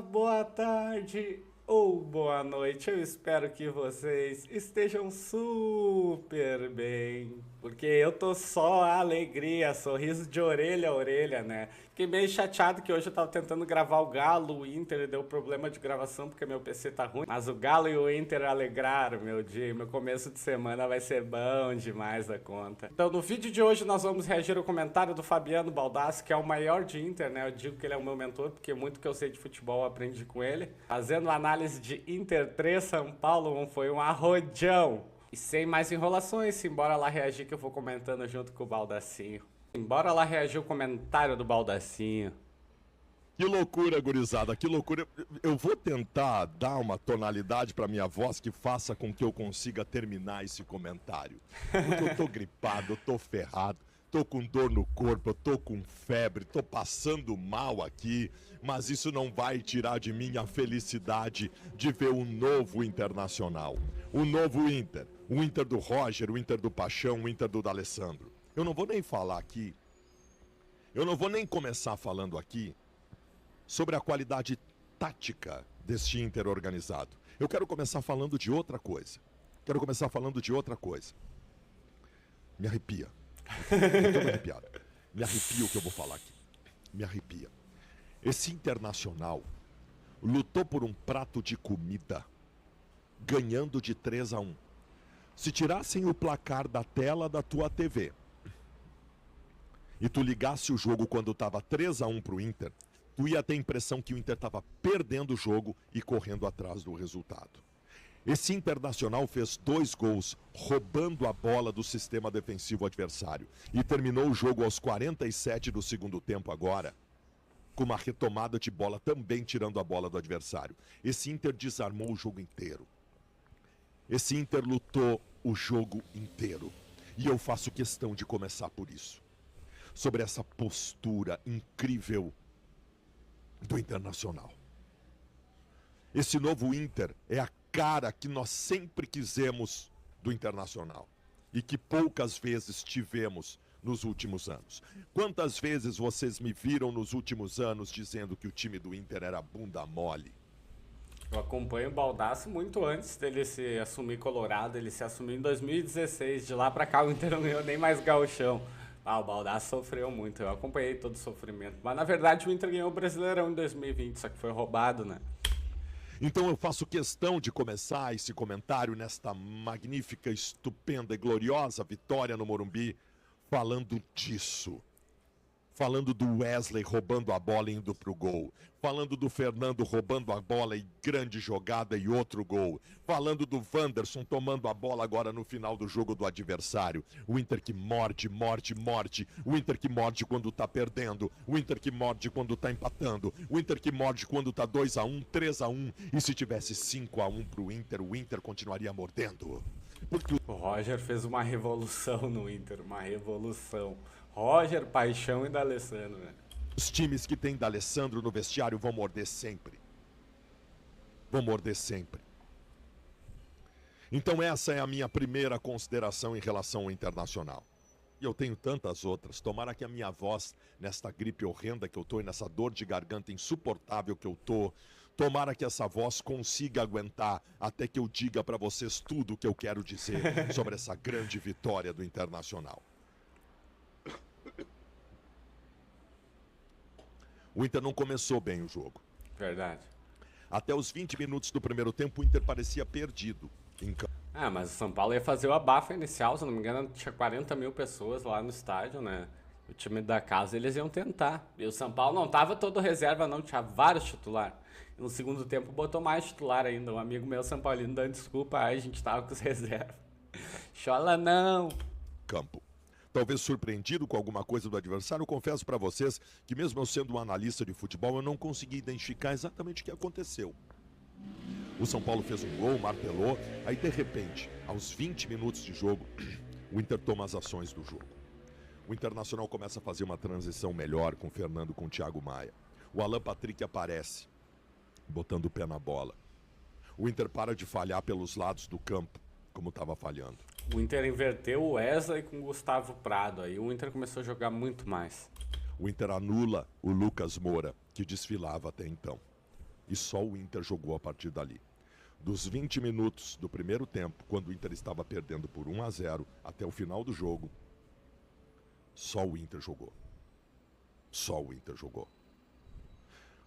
boa tarde ou boa noite. Eu espero que vocês estejam super bem, porque eu tô só alegria, sorriso de orelha a orelha, né? Fiquei meio chateado que hoje eu tava tentando gravar o Galo, o Inter deu problema de gravação porque meu PC tá ruim, mas o Galo e o Inter alegraram meu dia, meu começo de semana vai ser bom demais da conta. Então no vídeo de hoje nós vamos reagir ao comentário do Fabiano Baldassi, que é o maior de Inter, né? Eu digo que ele é o meu mentor, porque muito que eu sei de futebol eu aprendi com ele. Fazendo análise de Inter 3, São Paulo 1, foi um arrojão. E sem mais enrolações, simbora lá reagir que eu vou comentando junto com o Baldacinho. Bora lá reagir o comentário do Baldacinho. Que loucura, gurizada, que loucura. Eu vou tentar dar uma tonalidade pra minha voz que faça com que eu consiga terminar esse comentário. Porque eu tô gripado, eu tô ferrado, tô com dor no corpo, eu tô com febre, tô passando mal aqui, mas isso não vai tirar de mim a felicidade de ver um novo Internacional. Um novo Inter. O Inter do Roger, o Inter do Paixão, o Inter do D'Alessandro. Eu não vou nem falar aqui, eu não vou nem começar falando aqui sobre a qualidade tática deste Inter organizado. Eu quero começar falando de outra coisa. Me arrepia. Eu tô arrepiado. Me arrepia o que eu vou falar aqui. Me arrepia. Esse Internacional lutou por um prato de comida, ganhando de 3-1. Se tirassem o placar da tela da tua TV e tu ligasse o jogo quando tava 3-1 pro Inter, tu ia ter a impressão que o Inter estava perdendo o jogo e correndo atrás do resultado. Esse Internacional fez 2 gols roubando a bola do sistema defensivo adversário e terminou o jogo aos 47 do segundo tempo agora, com uma retomada de bola também tirando a bola do adversário. Esse Inter desarmou o jogo inteiro. Esse Inter lutou o jogo inteiro. E eu faço questão de começar por isso. Sobre essa postura incrível do Internacional. Esse novo Inter é a cara que nós sempre quisemos do Internacional e que poucas vezes tivemos nos últimos anos. Quantas vezes vocês me viram nos últimos anos dizendo que o time do Inter era bunda mole? Eu acompanho o Baldassi muito antes dele se assumir colorado, ele se assumiu em 2016, de lá pra cá o Inter não ganhou nem mais gauchão. O Baldassi sofreu muito, eu acompanhei todo o sofrimento. Mas na verdade o Inter ganhou o Brasileirão em 2020, só que foi roubado, né? Então eu faço questão de começar esse comentário nesta magnífica, estupenda e gloriosa vitória no Morumbi, falando disso. Falando do Wesley roubando a bola e indo pro gol. Falando do Fernando roubando a bola e grande jogada e outro gol. Falando do Wanderson tomando a bola agora no final do jogo do adversário. O Inter que morde, morde, morde. O Inter que morde quando tá perdendo. O Inter que morde quando tá empatando. O Inter que morde quando tá 2-1, 3-1. E se tivesse 5-1 pro Inter, o Inter continuaria mordendo. Porque o Roger fez uma revolução no Inter, uma revolução. Roger, Paixão e D'Alessandro, né? Os times que tem D'Alessandro no vestiário vão morder sempre. Vão morder sempre. Então essa é a minha primeira consideração em relação ao Internacional. E eu tenho tantas outras. Tomara que a minha voz, nesta gripe horrenda que eu tô e nessa dor de garganta insuportável que eu tô, tomara que essa voz consiga aguentar até que eu diga para vocês tudo o que eu quero dizer sobre essa grande vitória do Internacional. O Inter não começou bem o jogo. Verdade. Até os 20 minutos do primeiro tempo, o Inter parecia perdido em campo. Mas o São Paulo ia fazer o abafa inicial, se não me engano, tinha 40 mil pessoas lá no estádio, né? O time da casa, eles iam tentar. E o São Paulo não tava todo reserva, não, tinha vários titulares. No segundo tempo botou mais titular ainda. Um amigo meu, São Paulino, dando desculpa, a gente tava com os reservas. Chola não! Campo. Talvez surpreendido com alguma coisa do adversário, eu confesso para vocês que mesmo eu sendo um analista de futebol, eu não consegui identificar exatamente o que aconteceu. O São Paulo fez um gol, martelou, aí de repente, aos 20 minutos de jogo, o Inter toma as ações do jogo. O Internacional começa a fazer uma transição melhor com o Fernando, com o Thiago Maia. O Alan Patrick aparece, botando o pé na bola. O Inter para de falhar pelos lados do campo, como estava falhando. O Inter inverteu o Wesley com o Gustavo Prado, aí o Inter começou a jogar muito mais. O Inter anula o Lucas Moura, que desfilava até então. E só o Inter jogou a partir dali. Dos 20 minutos do primeiro tempo, quando o Inter estava perdendo por 1-0, até o final do jogo, só o Inter jogou. Só o Inter jogou.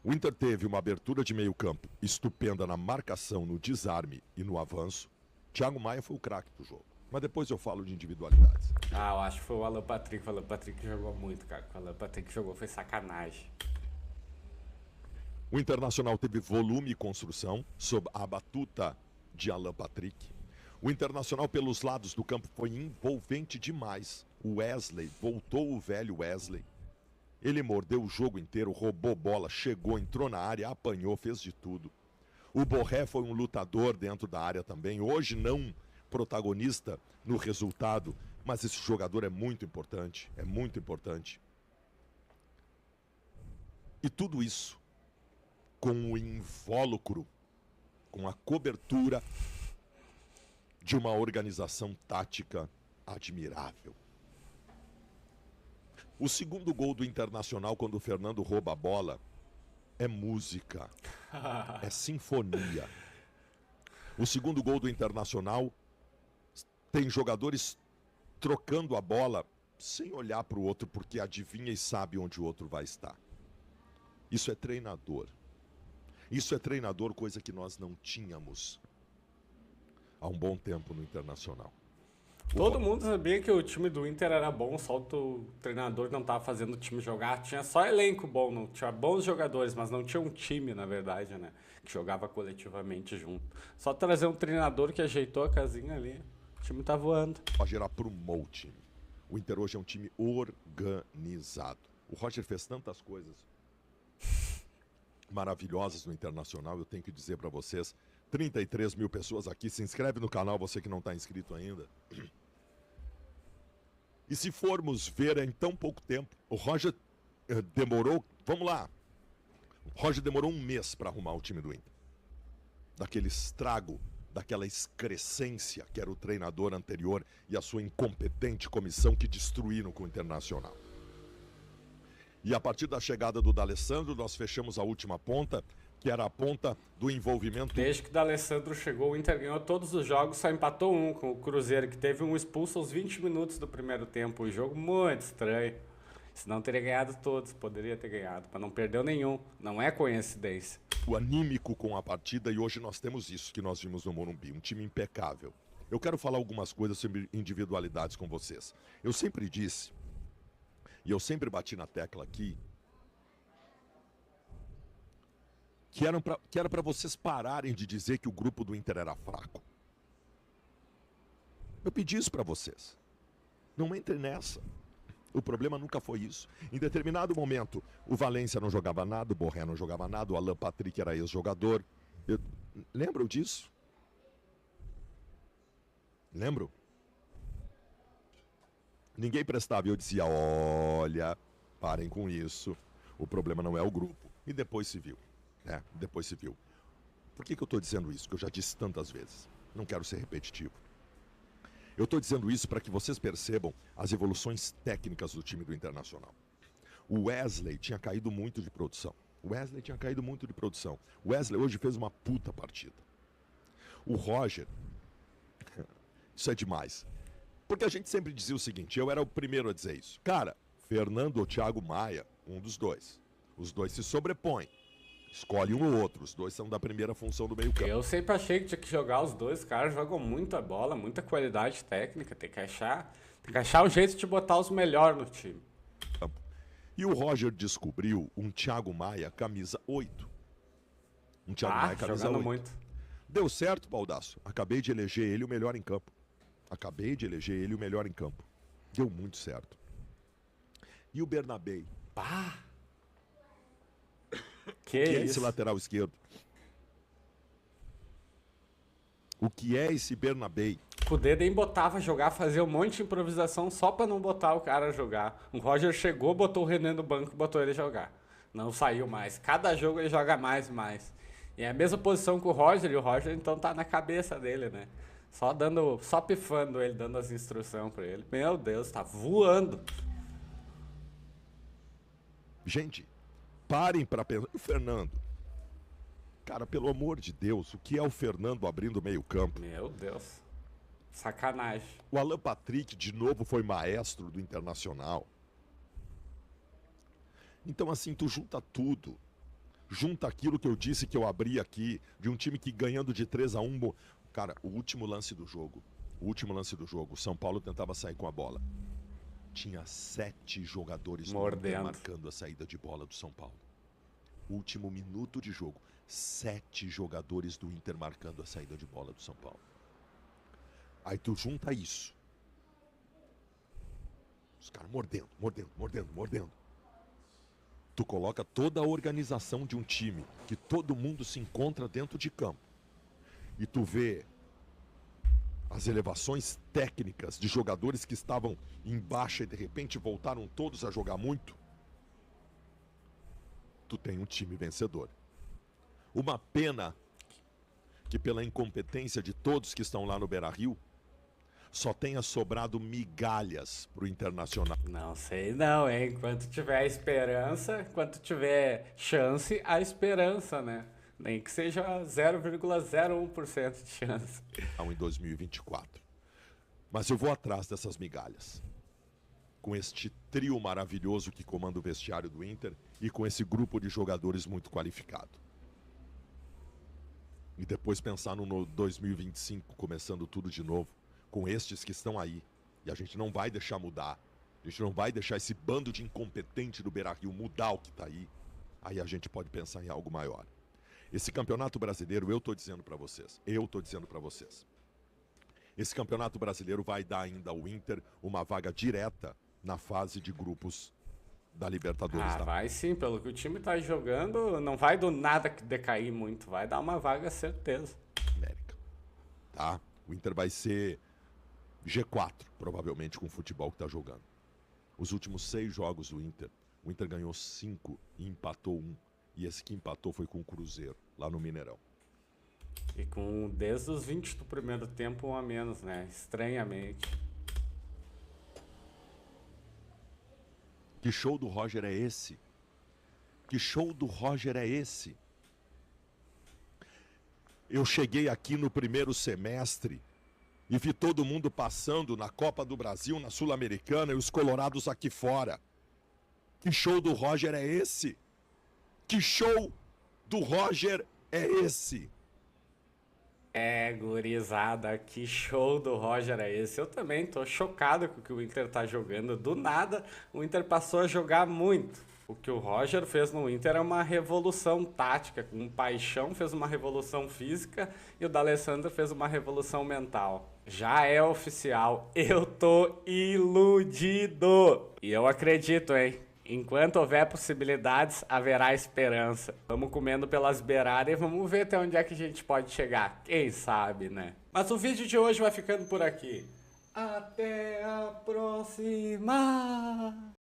O Inter teve uma abertura de meio campo estupenda na marcação, no desarme e no avanço. Thiago Maia foi o craque do jogo. Mas depois eu falo de individualidades. Ah, eu acho que foi o Alan Patrick. O Alan Patrick jogou muito, cara. O Alan Patrick jogou foi sacanagem. O Internacional teve volume e construção sob a batuta de Alan Patrick. O Internacional pelos lados do campo foi envolvente demais. O Wesley, voltou o velho Wesley. Ele mordeu o jogo inteiro, roubou bola, chegou, entrou na área, apanhou, fez de tudo. O Borré foi um lutador dentro da área também. Hoje não protagonista no resultado, mas esse jogador é muito importante, é muito importante. E tudo isso com o invólucro, com a cobertura de uma organização tática admirável. O segundo gol do Internacional, quando o Fernando rouba a bola, é música, é sinfonia. O segundo gol do Internacional tem jogadores trocando a bola sem olhar para o outro, porque adivinha e sabe onde o outro vai estar. Isso é treinador. Isso é treinador, coisa que nós não tínhamos há um bom tempo no Internacional. Todo mundo sabia que o time do Inter era bom, só o treinador não estava fazendo o time jogar. Tinha só elenco bom, não tinha bons jogadores, mas não tinha um time, na verdade, né? Que jogava coletivamente junto. Só trazer um treinador que ajeitou a casinha ali, o time tá voando. O Roger aprumou o time. O Inter hoje é um time organizado. O Roger fez tantas coisas maravilhosas no Internacional, eu tenho que dizer para vocês, 33 mil pessoas aqui, se inscreve no canal, você que não está inscrito ainda. E se formos ver em tão pouco tempo, o Roger demorou, vamos lá, o Roger demorou um mês para arrumar o time do Inter. Daquele estrago, daquela excrescência que era o treinador anterior e a sua incompetente comissão que destruíram com o Internacional. E a partir da chegada do D'Alessandro, nós fechamos a última ponta, que era a ponta do envolvimento. Desde que o D'Alessandro chegou, o Inter ganhou todos os jogos, só empatou um com o Cruzeiro, que teve um expulso aos 20 minutos do primeiro tempo. Um jogo muito estranho. Se não teria ganhado todos, poderia ter ganhado, mas não perdeu nenhum. Não é coincidência. O anímico com a partida, e hoje nós temos isso que nós vimos no Morumbi, um time impecável. Eu quero falar algumas coisas sobre individualidades com vocês. Eu sempre disse, e eu sempre bati na tecla aqui, que era para vocês pararem de dizer que o grupo do Inter era fraco. Eu pedi isso para vocês. Não entrem nessa. O problema nunca foi isso. Em determinado momento, o Valência não jogava nada, o Borré não jogava nada, o Alan Patrick era ex-jogador. Lembram disso? Lembram? Ninguém prestava e eu dizia, olha, parem com isso. O problema não é o grupo. E depois se viu. Depois se viu. Por que eu estou dizendo isso? Que eu já disse tantas vezes. Não quero ser repetitivo. Eu estou dizendo isso para que vocês percebam as evoluções técnicas do time do Internacional. O Wesley tinha caído muito de produção. O Wesley hoje fez uma puta partida. O Roger, isso é demais. Porque a gente sempre dizia o seguinte, eu era o primeiro a dizer isso. Cara, Fernando ou Thiago Maia, um dos dois. Os dois se sobrepõem. Escolhe um ou outro, os dois são da primeira função do meio campo. Eu sempre achei que tinha que jogar os dois, os caras jogam muita bola, muita qualidade técnica, tem que achar um jeito de botar os melhores no time. E o Roger descobriu um Thiago Maia camisa 8. Um Thiago Maia camisa 8. Muito. Deu certo, Baldasso. Acabei de eleger ele o melhor em campo. Deu muito certo. E o Bernabei? Pá! Que é esse lateral esquerdo? O que é esse Bernabei? O Kudê nem botava jogar, fazia um monte de improvisação só pra não botar o cara a jogar. O Roger chegou, botou o Renan no banco e botou ele a jogar. Não saiu mais. Cada jogo ele joga mais e mais. E é a mesma posição que o Roger, e o Roger então tá na cabeça dele, né? Só pifando ele, dando as instruções pra ele. Meu Deus, tá voando. Gente, parem para pensar. O Fernando. Cara, pelo amor de Deus, o que é o Fernando abrindo meio campo? Meu Deus. Sacanagem. O Alan Patrick, de novo, foi maestro do Internacional. Então, assim, tu junta tudo. Junta aquilo que eu disse que eu abri aqui, de um time que ganhando de 3-1... Cara, o último lance do jogo, o São Paulo tentava sair com a bola. Tinha 7 jogadores marcando a saída de bola do São Paulo. Último minuto de jogo, 7 jogadores do Inter marcando a saída de bola do São Paulo. Aí tu junta isso. Os caras mordendo. Tu coloca toda a organização de um time, que todo mundo se encontra dentro de campo. E tu vê as elevações técnicas de jogadores que estavam em baixa e de repente voltaram todos a jogar muito. Tu tem um time vencedor. Uma pena que pela incompetência de todos que estão lá no Beira-Rio, só tenha sobrado migalhas pro Internacional. Não sei não, hein? Enquanto tiver esperança, enquanto tiver chance, há esperança, né? Nem que seja 0,01% de chance. Em 2024. Mas eu vou atrás dessas migalhas. Com este trio maravilhoso que comanda o vestiário do Inter e com esse grupo de jogadores muito qualificado. E depois pensar no 2025, começando tudo de novo, com estes que estão aí. E a gente não vai deixar mudar. A gente não vai deixar esse bando de incompetente do Beira-Rio mudar o que está aí. Aí a gente pode pensar em algo maior. Esse campeonato brasileiro, eu estou dizendo para vocês. Esse campeonato brasileiro vai dar ainda ao Inter uma vaga direta na fase de grupos da Libertadores. Vai sim, pelo que o time tá jogando, não vai do nada decair muito, vai dar uma vaga, certeza. América. Tá? O Inter vai ser G4, provavelmente, com o futebol que tá jogando. Os últimos 6 jogos do Inter, o Inter ganhou 5 e empatou 1. E esse que empatou foi com o Cruzeiro, lá no Mineirão. E com desde os 20 do primeiro tempo, 1 a menos, né? Estranhamente. Que show do Roger é esse? Eu cheguei aqui no primeiro semestre e vi todo mundo passando na Copa do Brasil, na Sul-Americana e os colorados aqui fora. Que show do Roger é esse? Que show do Roger é esse? Gurizada, que show do Roger é esse? Eu também tô chocado com o que o Inter tá jogando. Do nada, o Inter passou a jogar muito. O que o Roger fez no Inter é uma revolução tática. Com paixão fez uma revolução física e o D'Alessandro fez uma revolução mental. Já é oficial, eu tô iludido. E eu acredito, hein? Enquanto houver possibilidades, haverá esperança. Vamos comendo pelas beiradas e vamos ver até onde é que a gente pode chegar. Quem sabe, né? Mas o vídeo de hoje vai ficando por aqui. Até a próxima!